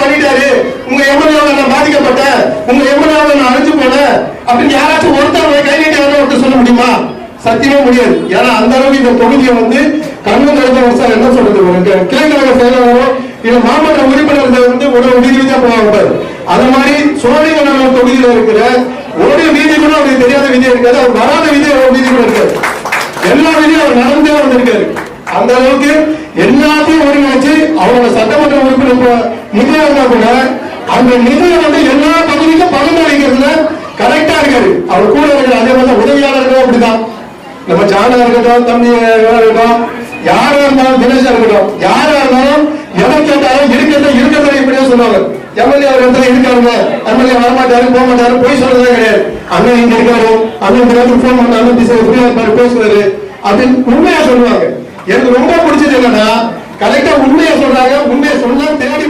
பண்ணிட்டாரு, உங்க எம்எல்ஏ நான் பாதிக்கப்பட்டேன், உங்க எம்எல்ஏ நான் அழிஞ்சு போனேன் அப்படின்னு யாராச்சும் ஒருத்தர் கை நீட்டி ஒருத்தர் சொல்ல முடியுமா? சத்தியமா முடியாது. ஏன்னா அந்த அளவுக்கு இந்த தொகுதியை கண்ணு கருத்த வருஷம் என்ன சொல்றது, கிளைக்கழக செயலாளரோ இல்ல மாவட்ட உறுப்பினர்கள் ஒரு வீதியில போவாங்க. அது மாதிரி சோழிங்கநல்லூர் தொகுதியில இருக்கிற ஒரு வீதி கூட அவருக்கு தெரியாத வீதி இருக்காது, அவர் வராத வீதி ஒரு வீதி கூட இருக்காது. எல்லா வீதியும் அவர் நடந்தே வந்திருக்காரு. அந்த அளவுக்கு எல்லாத்தையும் ஒருங்கிணைச்சு அவரோட சட்டமன்ற உறுப்பினர் நிதியா இருந்தா கூட அந்த நிதியை எல்லா பகுதிக்கும் பகிர்ந்தளிக்கிறதுல கரெக்டா இருக்காரு. அவர் கூட இருக்கிற அதே மாதிரி உதவியாளர்களும் அப்படிதான். நம்ம ஜானா இருக்கட்டும், தம்பி இருக்கட்டும், யாரா இருந்தாலும், தினேஷா இருக்கட்டும், யாரா இருந்தாலும் எதை கேட்டாலும் இருக்கிறத இப்படியே சொல்லுவாங்க. எம்எல்ஏ அவர் இடத்துல இருக்காருங்க, எம்எல்ஏ வரமாட்டாரு, போக மாட்டாரு, போய் சொல்றதே கிடையாது. அண்ணன் இங்க இருக்காரு, அண்ணன் இந்த நேரத்துக்கு போன் பண்ணாலும் பேசுவாரு அப்படின்னு உண்மையா சொல்லுவாங்க. எனக்கு ரொம்ப பிடிச்சது என்னன்னா கரெக்டா உண்மையை சொல்றாங்க. உண்மையை சொன்னா தேடி